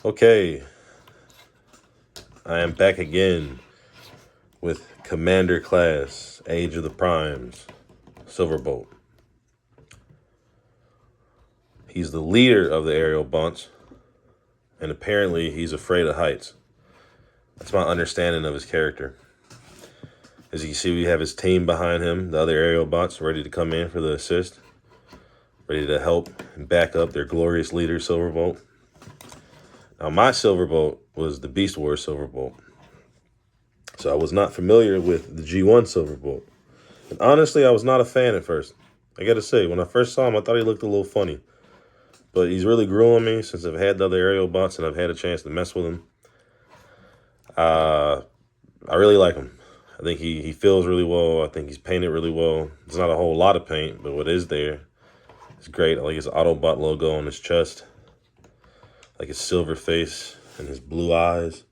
Okay, I am back again with Commander Class, Age of the Primes, Silverbolt. He's the leader of the aerial bunts, and apparently he's afraid of heights. That's my understanding of his character. As you can see, we have his team behind him, the other aerial bots ready to come in for the assist, ready to help and back up their glorious leader, Silverbolt. Now, my Silverbolt was the Beast Wars Silverbolt. So I was not familiar with the G1 Silverbolt. And honestly, I was not a fan at first. I gotta say, when I first saw him, I thought he looked a little funny. But he's really grew on me since I've had the other aerial bots and I've had a chance to mess with him. I really like him. I think he feels really well. I think he's painted really well. It's not a whole lot of paint, but what is there is great. I like his Autobot logo on his chest. I like his silver face and his blue eyes.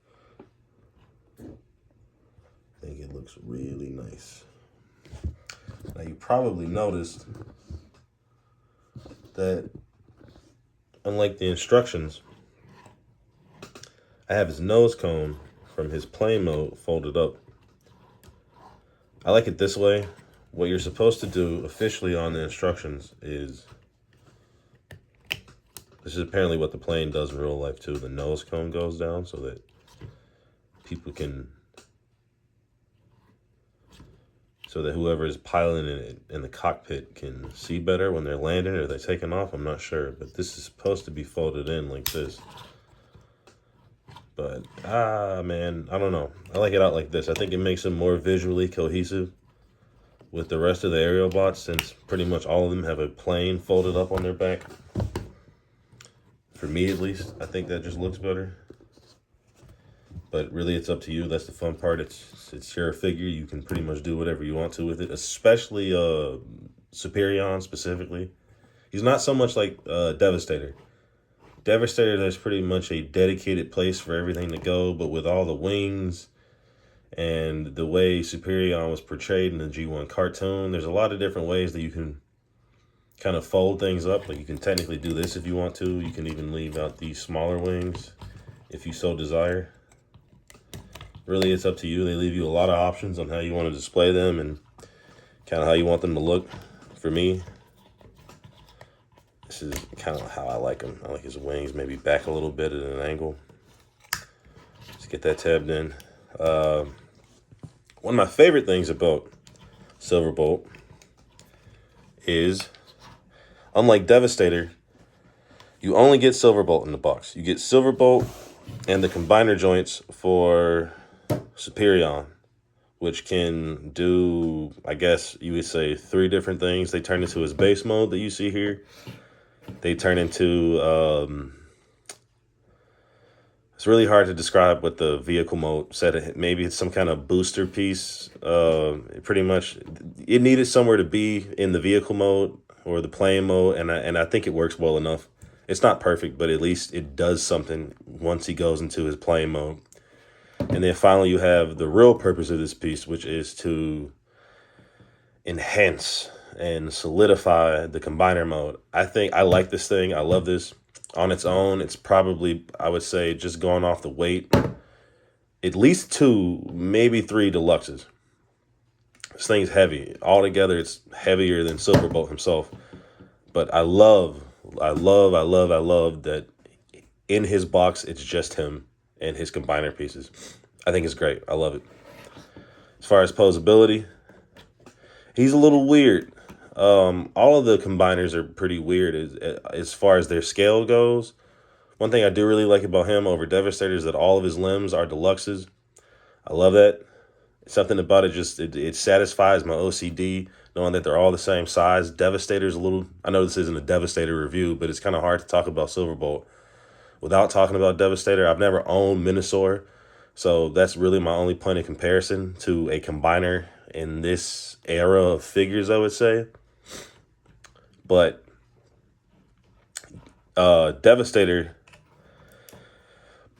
I think it looks really nice. Now, you probably noticed that, unlike the instructions, I have his nose cone from his plane mode folded up. I like it this way. What you're supposed to do officially on the instructions is, this is apparently what the plane does in real life too. The nose cone goes down so that people can, so that whoever is piloting it in the cockpit can see better when they're landing or they're taking off. I'm not sure, but this is supposed to be folded in like this. But, man, I don't know. I like it out like this. I think it makes them more visually cohesive with the rest of the aerial bots, since pretty much all of them have a plane folded up on their back. For me, at least, I think that just looks better. But really, it's up to you. That's the fun part. It's your figure. You can pretty much do whatever you want to with it, especially Superion specifically. He's not so much like Devastator. Devastator, there's pretty much a dedicated place for everything to go, but with all the wings and the way Superion was portrayed in the G1 cartoon, there's a lot of different ways that you can kind of fold things up. Like, you can technically do this if you want to. You can even leave out these smaller wings if you so desire. Really, it's up to you. They leave you a lot of options on how you want to display them and kind of how you want them to look. For me, this is kind of how I like him. I like his wings maybe back a little bit at an angle. Let's get that tabbed in. One of my favorite things about Silverbolt is, unlike Devastator, you only get Silverbolt in the box. You get Silverbolt and the combiner joints for Superion, which can do, I guess you would say, 3 different things. They turn into his base mode that you see here. They turn into, it's really hard to describe what the vehicle mode said. Maybe it's some kind of booster piece. Pretty much, it needed somewhere to be in the vehicle mode or the plane mode, and I think it works well enough. It's not perfect, but at least it does something once he goes into his plane mode. And then finally, you have the real purpose of this piece, which is to enhance and solidify the combiner mode. I think I like this thing. I love this. On its own, it's probably, I would say, just going off the weight, at least 2, maybe 3 deluxes. This thing's heavy. Altogether, it's heavier than Silverbolt himself. But I love that in his box, it's just him and his combiner pieces. I think it's great. I love it. As far as posability, he's a little weird. All of the combiners are pretty weird as far as their scale goes. One thing I do really like about him over Devastator is that all of his limbs are deluxes. I love that. Something about it just, it satisfies my OCD, knowing that they're all the same size. Devastator's a little, I know this isn't a Devastator review, but it's kind of hard to talk about Silverbolt without talking about Devastator. I've never owned Minosaur, so that's really my only point of comparison to a combiner in this era of figures, I would say. But Devastator,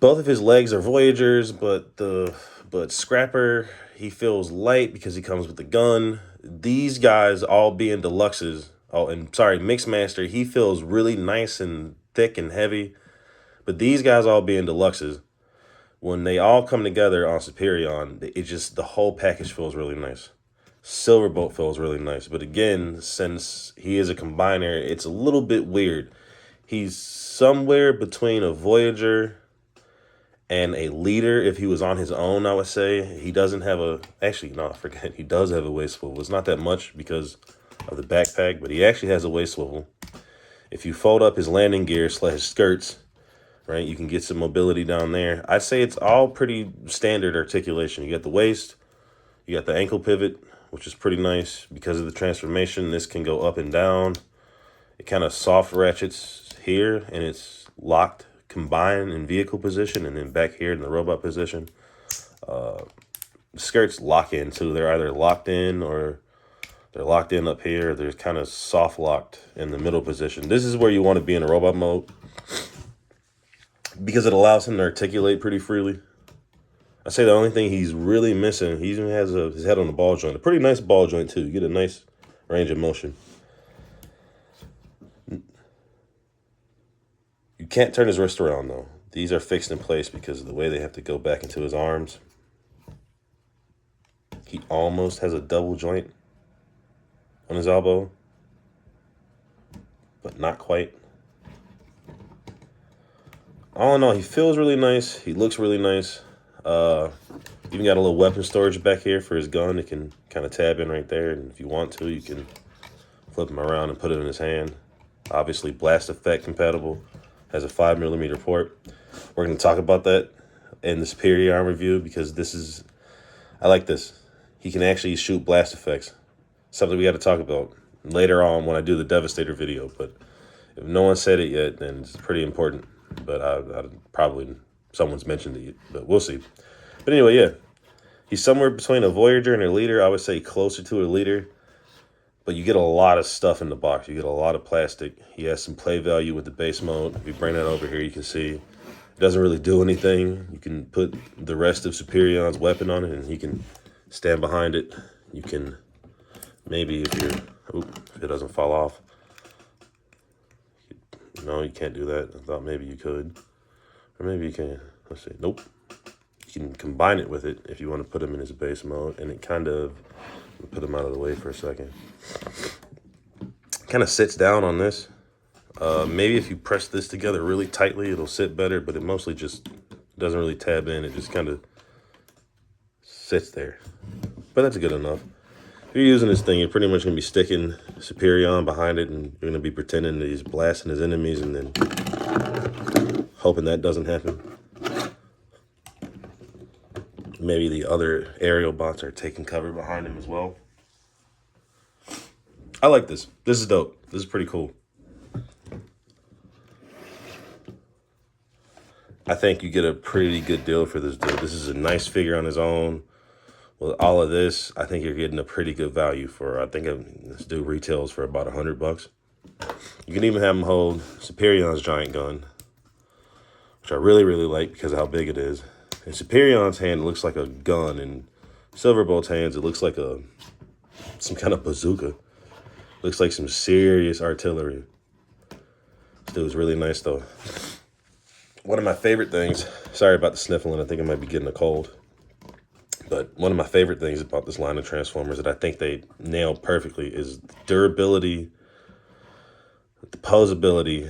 both of his legs are Voyagers, but Scrapper, he feels light because he comes with the gun. These guys all being deluxes. Oh, and sorry, Mixmaster, he feels really nice and thick and heavy. But these guys all being deluxes, when they all come together on Superion, it just, the whole package feels really nice. Silverbolt feels really nice. But again, since he is a combiner, it's a little bit weird. He's somewhere between a Voyager and a leader. If he was on his own, I would say. He doesn't have a, actually, no, I forget. He does have a waist swivel. It's not that much because of the backpack, but he actually has a waist swivel. If you fold up his landing gear / skirts, right, you can get some mobility down there. I'd say it's all pretty standard articulation. You got the waist, you got the ankle pivot, which is pretty nice. Because of the transformation, this can go up and down. It kind of soft ratchets here, and it's locked, combined in vehicle position, and then back here in the robot position. Skirts lock in too. They're either locked in or they're locked in up here. They're kind of soft locked in the middle position. This is where you want to be in a robot mode because it allows him to articulate pretty freely. I say the only thing he's really missing, he even has his head on the ball joint. A pretty nice ball joint too. You get a nice range of motion. You can't turn his wrist around though. These are fixed in place because of the way they have to go back into his arms. He almost has a double joint on his elbow, but not quite. All in all, he feels really nice. He looks really nice. Even got a little weapon storage back here for his gun. It can kind of tab in right there, and if you want to, you can flip him around and put it in his hand. Obviously, blast effect compatible. Has a 5mm port. We're going to talk about that in the Superion review because this is, I like this. He can actually shoot blast effects. Something we got to talk about later on when I do the Devastator video. But if no one said it yet, then it's pretty important. But I probably, someone's mentioned it, but we'll see. But anyway, yeah. He's somewhere between a Voyager and a leader. I would say closer to a leader. But you get a lot of stuff in the box. You get a lot of plastic. He has some play value with the base mode. If you bring that over here, you can see it doesn't really do anything. You can put the rest of Superion's weapon on it, and he can stand behind it. You can maybe, if it doesn't fall off. No, you can't do that. I thought maybe you could. Or maybe you can. Let's see. Nope. You can combine it with it if you want to put him in his base mode, and it kind of, put him out of the way for a second. Kind of sits down on this. Maybe if you press this together really tightly, it'll sit better, but it mostly just doesn't really tab in. It just kind of sits there. But that's good enough. If you're using this thing, you're pretty much going to be sticking Superion behind it, and you're going to be pretending that he's blasting his enemies and then hoping that doesn't happen. Maybe the other aerial bots are taking cover behind him as well. I like this. This is dope. This is pretty cool. I think you get a pretty good deal for this dude. This is a nice figure on his own. With all of this, I think you're getting a pretty good value for, I think this dude retails for about $100. You can even have him hold Superion's giant gun, which I really, really like because of how big it is. In Superion's hand, it looks like a gun. In Silverbolt's hands, it looks like some kind of bazooka. Looks like some serious artillery. This dude's really nice, though. One of my favorite things, sorry about the sniffling, I think I might be getting a cold. But one of my favorite things about this line of Transformers that I think they nailed perfectly is durability, the posability,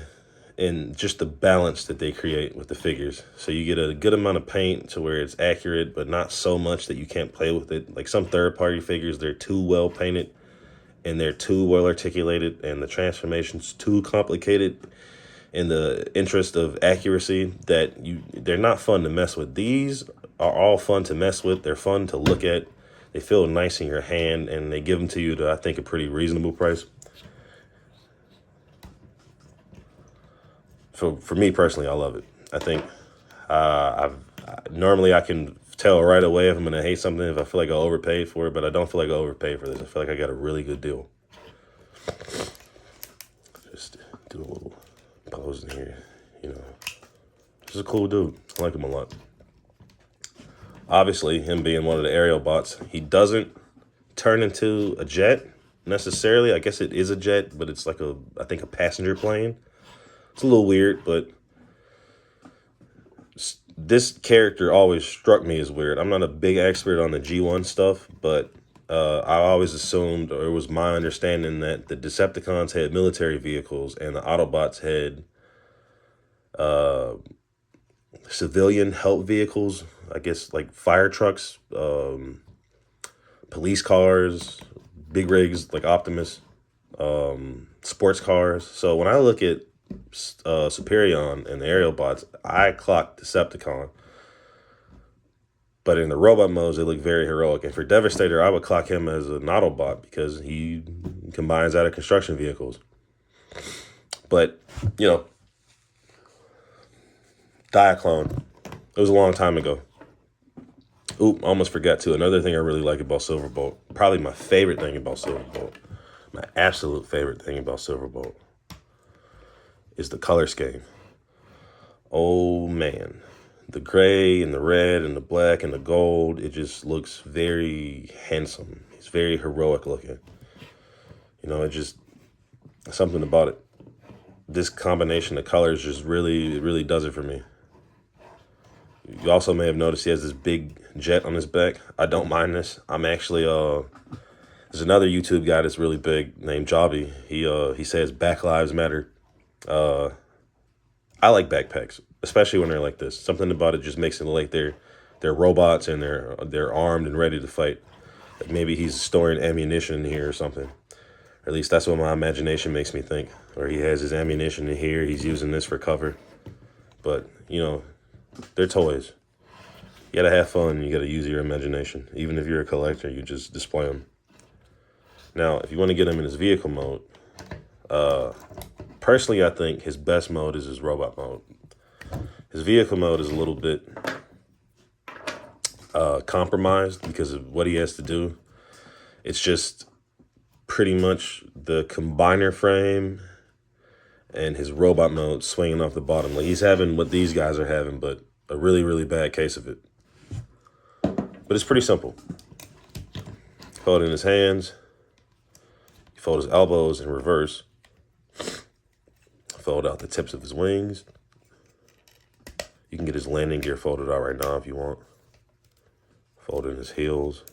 and just the balance that they create with the figures. So you get a good amount of paint to where it's accurate, but not so much that you can't play with it. Like some third-party figures, they're too well painted and they're too well articulated, and the transformation's too complicated in the interest of accuracy that they're not fun to mess with. These are all fun to mess with. They're fun to look at. They feel nice in your hand, and they give them to you to, I think, a pretty reasonable price. For me personally, I love it. I think normally I can tell right away if I'm going to hate something, if I feel like I overpaid for it, but I don't feel like I overpaid for this. I feel like I got a really good deal. Just do a little pose in here, you know. This is a cool dude. I like him a lot. Obviously, him being one of the aerial bots, he doesn't turn into a jet necessarily. I guess it is a jet, but it's like I think a passenger plane. It's a little weird, but this character always struck me as weird. I'm not a big expert on the G1 stuff, but I always assumed, or it was my understanding, that the Decepticons had military vehicles and the Autobots had civilian help vehicles. I guess like fire trucks, police cars, big rigs like Optimus, sports cars. So when I look at Superion and the aerial bots, I clock Decepticon. But in the robot modes, they look very heroic. And for Devastator, I would clock him as an Autobot because he combines out of construction vehicles. But, you know, Diaclone. It was a long time ago. Oop, almost forgot too. Another thing I really like about Silverbolt, probably my favorite thing about Silverbolt, my absolute favorite thing about Silverbolt, is the color scheme. Oh man. The gray and the red and the black and the gold, it just looks very handsome. It's very heroic looking. You know, it just, something about it. This combination of colors just really, really does it for me. You also may have noticed he has this big jet on his back. I don't mind this. I'm actually, there's another YouTube guy that's really big named Jobby. He says Back Lives Matter. I like backpacks, especially when they're like this. Something about it just makes it like they're robots and they're armed and ready to fight. Like maybe he's storing ammunition here or something. Or at least that's what my imagination makes me think. Or he has his ammunition in here. He's using this for cover. But, you know, they're toys. You gotta have fun. You gotta use your imagination. Even if you're a collector, you just display them. Now, if you want to get him in his vehicle mode, personally, I think his best mode is his robot mode. His vehicle mode is a little bit compromised because of what he has to do. It's just pretty much the combiner frame and his robot mode swinging off the bottom. Like he's having what these guys are having, but a really, really bad case of it. But it's pretty simple. Fold in his hands. You fold his elbows in reverse. Fold out the tips of his wings. You can get his landing gear folded out right now if you want. Fold in his heels.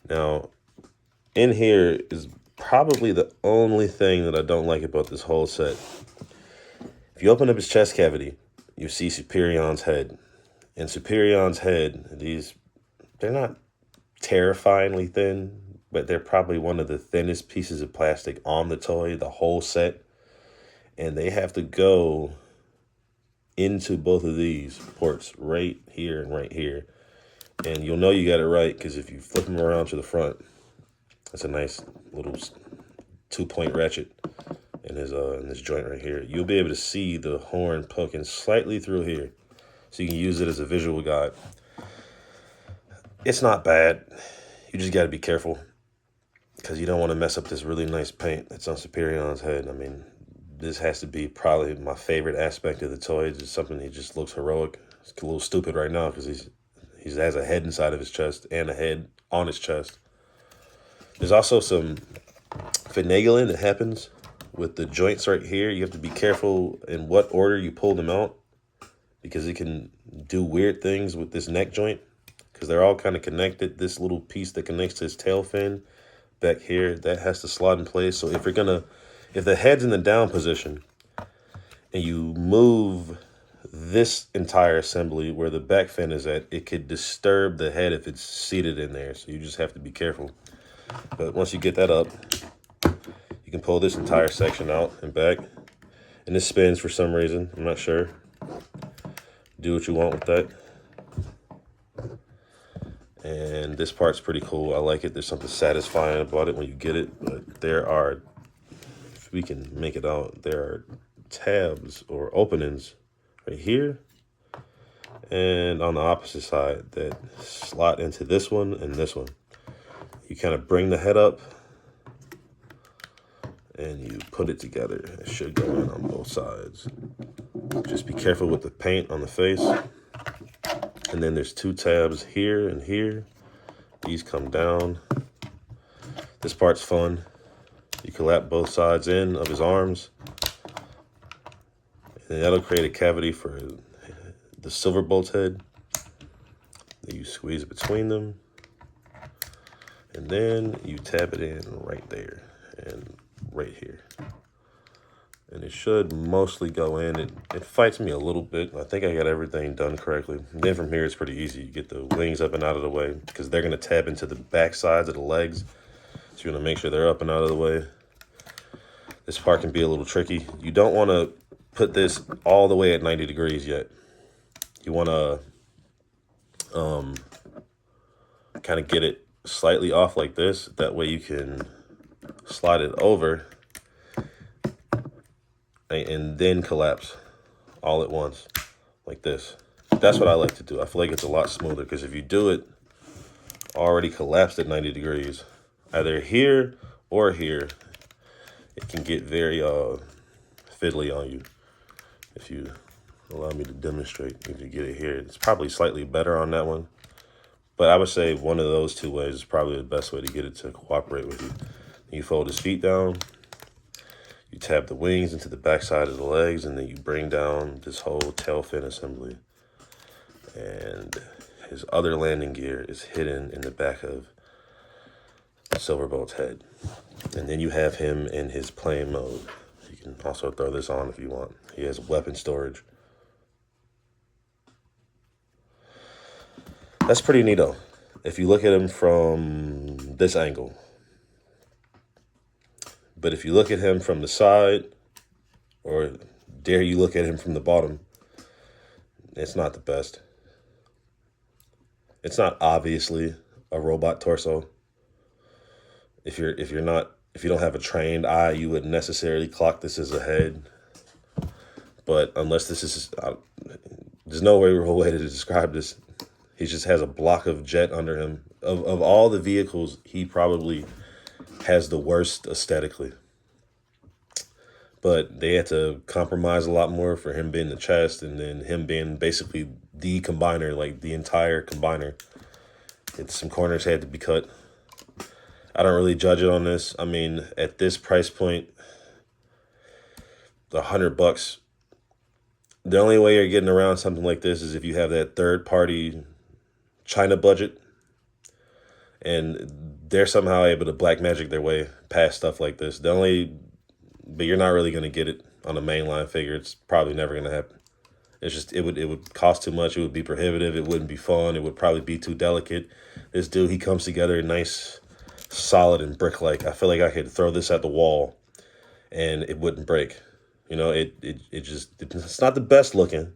Now, in here is probably the only thing that I don't like about this whole set. If you open up his chest cavity, you see Superion's head. And Superion's head, they're not terrifyingly thin, but they're probably one of the thinnest pieces of plastic on the toy, the whole set. And they have to go into both of these ports right here and right here. And you'll know you got it right because if you flip them around to the front, that's a nice little 2-point ratchet in this joint right here. You'll be able to see the horn poking slightly through here. So you can use it as a visual guide. It's not bad. You just got to be careful because you don't want to mess up this really nice paint that's on Superion's head. I mean, this has to be probably my favorite aspect of the toy. It's something that just looks heroic. It's a little stupid right now because he has a head inside of his chest and a head on his chest. There's also some finagling that happens with the joints right here. You have to be careful in what order you pull them out because it can do weird things with this neck joint because they're all kind of connected. This little piece that connects to his tail fin back here, that has to slot in place. So if the head's in the down position and you move this entire assembly where the back fin is at, it could disturb the head if it's seated in there. So you just have to be careful. But once you get that up, you can pull this entire section out and back. And this spins for some reason. I'm not sure. Do what you want with that. And this part's pretty cool. I like it. There's something satisfying about it when you get it. But there are, if we can make it out, there are tabs or openings right here and on the opposite side that slot into this one and this one. You kind of bring the head up and you put it together. It should go in on both sides. Just be careful with the paint on the face. And then there's 2 tabs here and here. These come down. This part's fun. You can lap both sides in of his arms. And that'll create a cavity for the Silverbolt's head. Then you squeeze between them. And then you tap it in right there and right here. And it should mostly go in. It fights me a little bit. I think I got everything done correctly. And then from here, it's pretty easy. You get the wings up and out of the way because they're going to tap into the back sides of the legs. So you're going to make sure they're up and out of the way. This part can be a little tricky. You don't want to put this all the way at 90 degrees yet. You want to kind of get it slightly off like this. That way you can slide it over and then collapse all at once like this. That's what I like to do. I feel like it's a lot smoother because if you do it already collapsed at 90 degrees, either here or here, it can get very fiddly on you. If you allow me to demonstrate, if you get it here, it's probably slightly better on that one. But I would say one of those two ways is probably the best way to get it to cooperate with you. You fold his feet down, you tap the wings into the back side of the legs, and then you bring down this whole tail fin assembly. And his other landing gear is hidden in the back of Silverbolt's head. And then you have him in his plane mode. You can also throw this on if you want. He has weapon storage. That's pretty neato. If you look at him from this angle. But if you look at him from the side, or dare you look at him from the bottom, it's not the best. It's not obviously a robot torso. If you don't have a trained eye, you wouldn't necessarily clock this as a head. But unless this is, there's no real way to describe this. He just has a block of jet under him. Of all the vehicles, he probably has the worst aesthetically. But they had to compromise a lot more for him being the chest and then him being basically the combiner, like the entire combiner. Some corners had to be cut. I don't really judge it on this. I mean, at this price point, the $100, the only way you're getting around something like this is if you have that third-party China budget, and they're somehow able to black magic their way past stuff like this. But you're not really going to get it on a mainline figure. It's probably never going to happen. It's just, it would cost too much. It would be prohibitive. It wouldn't be fun. It would probably be too delicate. This dude, he comes together nice, solid, and brick-like. I feel like I could throw this at the wall and it wouldn't break. You know, it's not the best looking,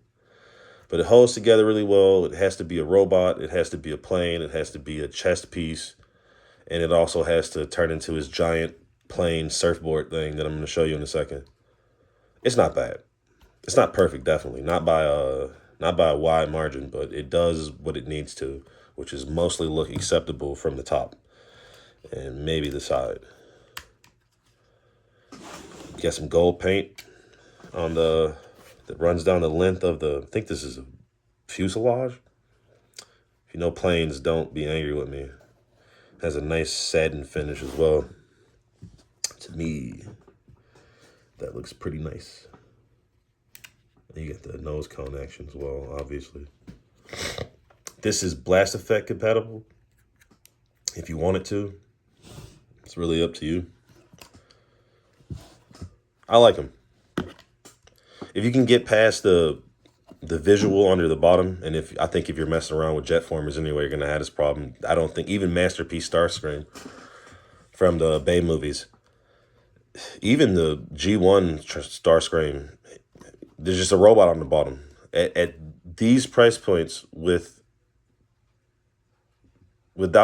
but it holds together really well. It has to be a robot. It has to be a plane. It has to be a chest piece. And it also has to turn into his giant plane surfboard thing that I'm going to show you in a second. It's not bad. It's not perfect, definitely. Not by a wide margin, but it does what it needs to, which is mostly look acceptable from the top and maybe the side. You got some gold paint on that runs down the length of I think this is a fuselage. If you know planes, don't be angry with me. It has a nice satin finish as well. To me, that looks pretty nice. And you get the nose cone action as well, obviously. This is blast effect compatible. If you want it to, it's really up to you. I like them. If you can get past the visual under the bottom, and I think if you're messing around with jet formers anyway, you're gonna have this problem. I don't think even Masterpiece Starscream from the Bay movies, even the G1 Starscream, there's just a robot on the bottom. At these price points, without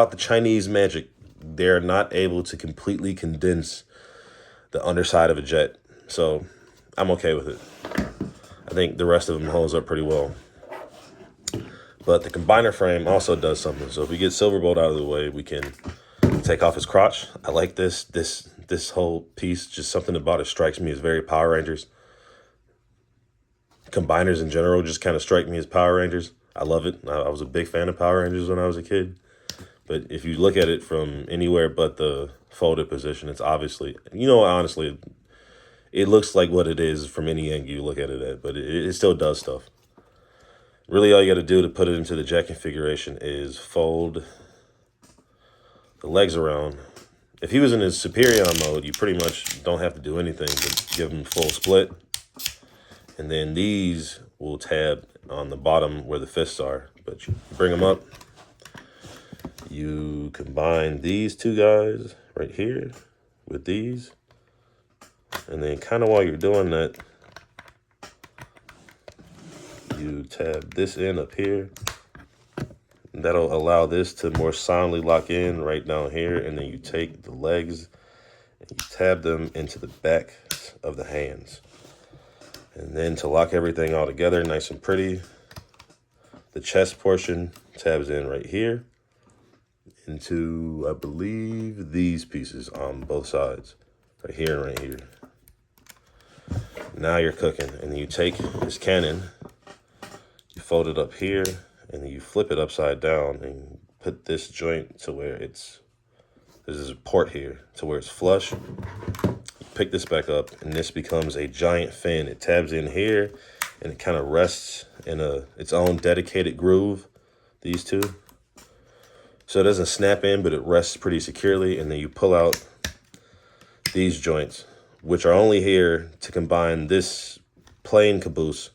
the Chinese magic, they're not able to completely condense the underside of a jet. So I'm okay with it. I think the rest of them holds up pretty well. But the combiner frame also does something. So if we get Silverbolt out of the way, we can take off his crotch. I like this whole piece. Just something about it strikes me as very Power Rangers. Combiners in general just kind of strike me as Power Rangers. I love it. I was a big fan of Power Rangers when I was a kid. But if you look at it from anywhere but the folded position, it's obviously, honestly, it looks like what it is from any angle you look at it at, but it still does stuff. Really, all you got to do to put it into the jet configuration is fold the legs around. If he was in his Superion mode, you pretty much don't have to do anything but give him full split. And then these will tab on the bottom where the fists are. But you bring them up. You combine these two guys right here with these. And then kind of while you're doing that, you tab this in up here. That'll allow this to more solidly lock in right down here. And then you take the legs and you tab them into the back of the hands. And then to lock everything all together nice and pretty, the chest portion tabs in right here into, I believe, these pieces on both sides. Right here and right here. Now you're cooking. And then you take this cannon, you fold it up here, and then you flip it upside down and put this joint to where there's a port here to where it's flush. You pick this back up and this becomes a giant fin. It tabs in here and it kind of rests in its own dedicated groove, these two. So it doesn't snap in, but it rests pretty securely. And then you pull out these joints, which are only here to combine this plane caboose.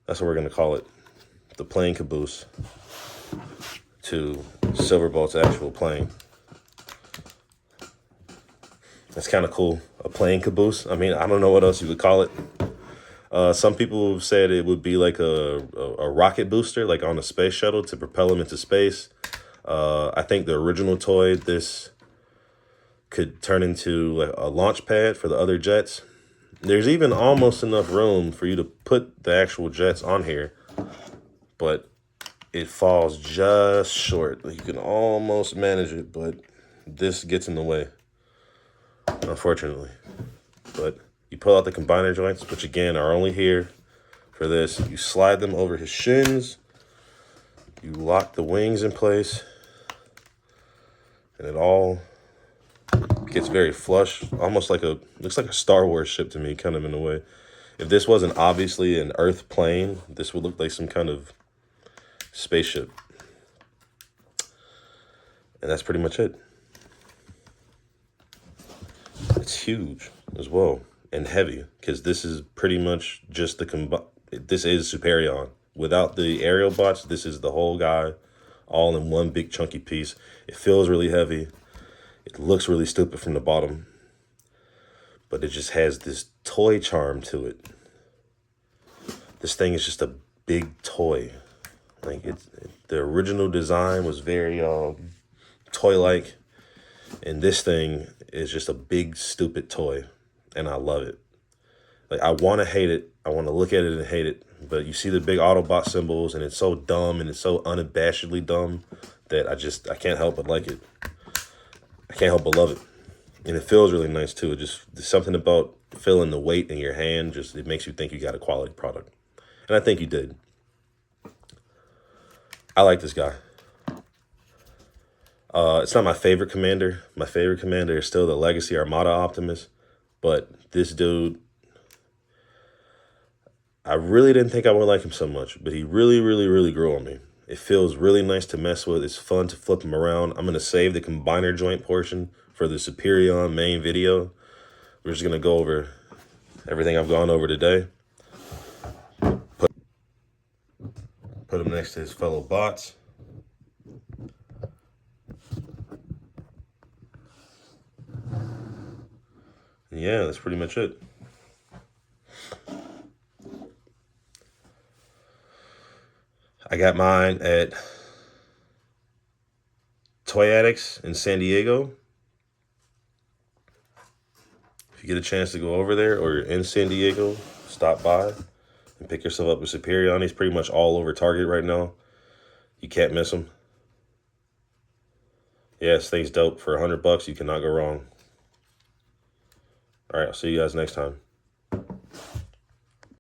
That's what we're gonna call it. The plane caboose to Silverbolt's actual plane. That's kind of cool. A plane caboose. I mean, I don't know what else you would call it. Some people have said it would be like a rocket booster, like on a space shuttle to propel them into space. I think the original toy, this could turn into like a launch pad for the other jets. There's even almost enough room for you to put the actual jets on here, but it falls just short. You can almost manage it, but this gets in the way, unfortunately. But you pull out the combiner joints, which again are only here for this. You slide them over his shins. You lock the wings in place. And it all gets very flush, almost like looks like a Star Wars ship to me, kind of in a way. If this wasn't obviously an Earth plane, this would look like some kind of spaceship. And that's pretty much it. It's huge as well and heavy because this is pretty much just this is Superion. Without the aerial bots, this is the whole guy all in one big chunky piece. It feels really heavy. It looks really stupid from the bottom, but it just has this toy charm to it. This thing is just a big toy. Like the original design was very toy-like, and this thing is just a big stupid toy, and I love it. Like I want to hate it. I want to look at it and hate it, but you see the big Autobot symbols, and it's so dumb and it's so unabashedly dumb that I can't help but like it. I can't help but love it. And it feels really nice too. There's something about feeling the weight in your hand, it makes you think you got a quality product. And I think you did. I like this guy. It's not my favorite commander. My favorite commander is still the Legacy Armada Optimus. But this dude, I really didn't think I would like him so much. But he really, really, really grew on me. It feels really nice to mess with. It's fun to flip him around. I'm going to save the combiner joint portion for the Superion main video. We're just going to go over everything I've gone over today. Put him next to his fellow bots. And yeah, that's pretty much it. I got mine at Toy Addicts in San Diego. If you get a chance to go over there or you're in San Diego, stop by and pick yourself up with Superion. He's pretty much all over Target right now. You can't miss him. Yeah, this thing's dope. For $100, you cannot go wrong. All right, I'll see you guys next time.